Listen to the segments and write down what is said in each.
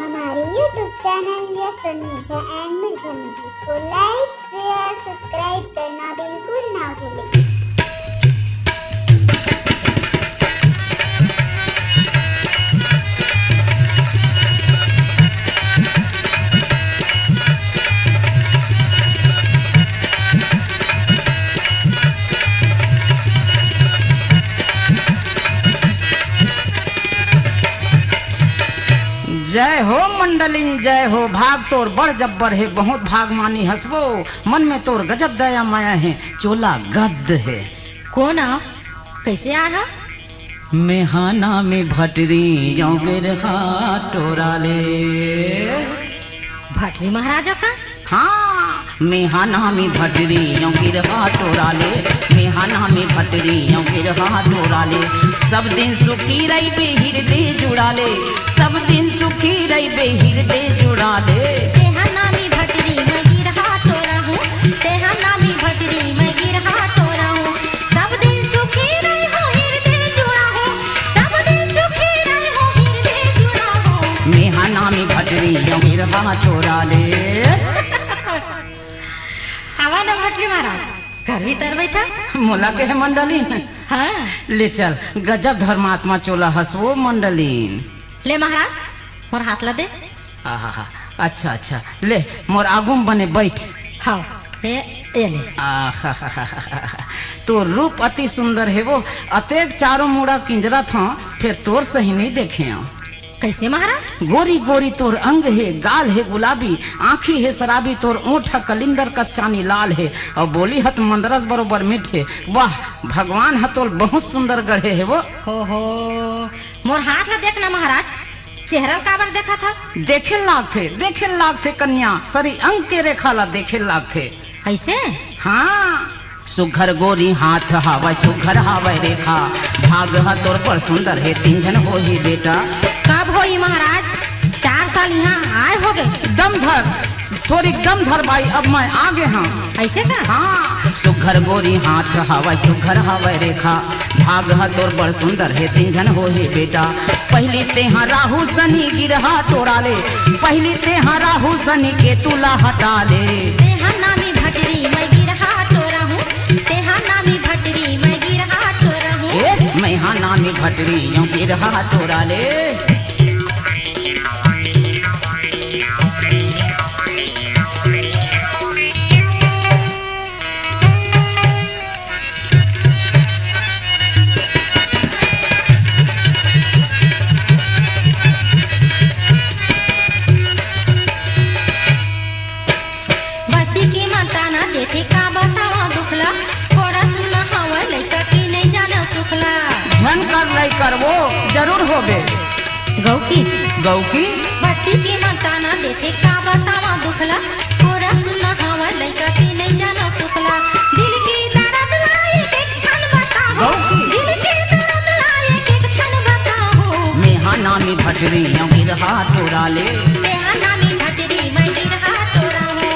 हमारे YouTube channel yes Mirza and Mirza music को like share subscribe करना बिल्कुल ना भूलें। जय हो मंडलिन जय हो। भाग तोर बड़ जब्बर है, बहुत भाग मानी हसबो। मन में तोर गजब दया माया है, चोला गद्द है। कौन आप कैसे आया? मेहाना में भटरी योगिर टोरा ले। भटरी महाराजा का? हाँ, मेहाना में भटरी योगिर टोरा ले। मेहाना में भटरी योगिर टोरा ले। सब दिन सुखी रही बे हृदय जुड़ा ले। सब दिन सुखी रही बे हृदय जुड़ा ले। तेहा नामी भटरी मैं गिरहा टोरा हूँ। तेहा नामी भटरी मैं गिरहा टोरा हूँ। सब दिन सुखी रही हो हृदय जुड़ा हो। सब दिन सुखी रही हो हृदय जुड़ा हो। मेहाना में भटरी योगिर टोरा ले। आवा ना भटरी महाराज, घर भीतर बैठा मोला के है मंडलीन। हाँ ले चल, गजब धर्मात्मा चोला हसवो मंडलीन। ले महाराज मोर हाथ ला दे। आहा, अच्छा अच्छा, ले मोर आगुम बने बैठ। हाँ ये ले। तोर रूप अति सुंदर है वो। अतेक चारों मुड़ा किंजरा था, फिर तोर सही नहीं देखे। कैसे महाराज? गोरी गोरी तोर अंग है, गाल है गुलाबी, आँखी है शराबी, तोर ओठ कलिंदर कस चानी लाल है, और बोली हत मंदरस बरोबर मीठे। वाह, भगवान हतोल बहुत सुंदर गढ़े है वो। हो मोर हाथ ला देखना महाराज, चेहरा काबर देखा था? देखे लागथे कन्या, सरी अंग के रेखा ला देखे लागथे। ऐसे? हाँ, सुघर गोरी हाथ हावै, सुघर हावै रेखा, भाग ह तोर पर सुंदर है, तीन हो ही बेटा। कब होई महाराज? 4 साल यहाँ आए हो गए। दम धर, थोड़ी दम धर भाई, अब मैं आगे हाँ। ऐसे का? हाँ, सुघर गोरी हाथ हावै, सुघर हावै रेखा, भाग ह तोर पर सुंदर है, तीन हो ही बेटा। पहली तेहा राहु सनी गिरहा टोरा ले। पहली तेहा राहु सनी के तुला हटा ले। तेहा नामी भटरी मैं गिरहा टोरा हूँ। तेहा नामी भटरी मैं गिरहा टोरा हूँ। मैं हाँ नामी भटरी यूं गिरहा टोरा ले। बसी की माता ना देखे का बतावा दुखला, कोड़ा सुना हवा लइका की नहीं जाना सुखला। धन कर नहीं कर वो जरूर होबे। गौकी गौकी बस्ती की माता ना देखे का बतावा दुखला, कोड़ा सुना हवा लइका की नहीं जाना सुखला। दिल की दर्द लाए के क्षण बताओ। गौकी। दिल की दर्द लाए के क्षण बताओ। मैं हाँ नामी भटरी यूं गिरहा टोरा ले। तेहा नामी भटरी मैं गिरहा टोरा हूँ।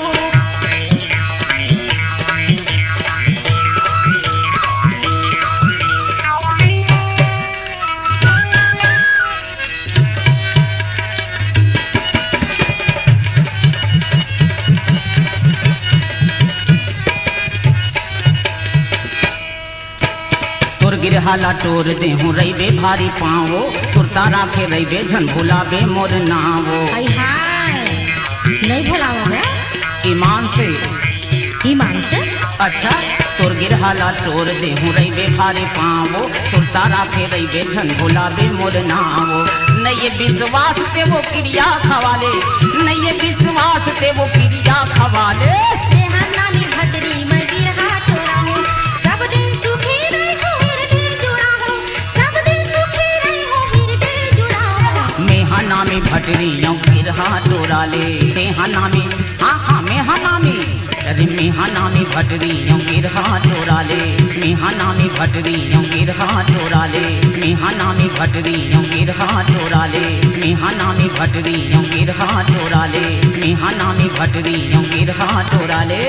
तोर गिरहाला टोर दे हूँ रईबे भारी पावो, सुरता राखे रईबे झन भुलाबे मोर नावो। हाय हाय नहीं भुलाओगे ईमान से। ईमान से? अच्छा, तोर गिरहाला टोर दे हूँ रईबे भारी पावो, सुरता राखे रईबे झन भुलाबे मोर नावो। नहीं ये विश्वास ते वो क्रिया खवाले, नहीं ये विश्वास ते वो क्रिया खवाले। तेहा नामी भटरी मैं गिरहा टोरा हूँ। सब दिन सुखी रही हो हृदय जुड़ा हो। सब दिन सुखी रही हो हृदय जुड़ा हो। मैं हाँ नामी भटरी यूं गिरहा टोरा ले। तेहा नामी, हाँ मैं हाँ नामी, अरे मैं हाँ नामी भटरी यूं गिरहा टोरा ले। मैं हाँ नामी भटरी यूं गिरहा टोरा ले। मैं हाँ नामी भटरी यूं गिरहा टोरा ले। मैं हाँ नामी भटरी यूं गिरहा टोरा ले। मैं हाँ नामी भटरी यूं गिरहा टोरा ले।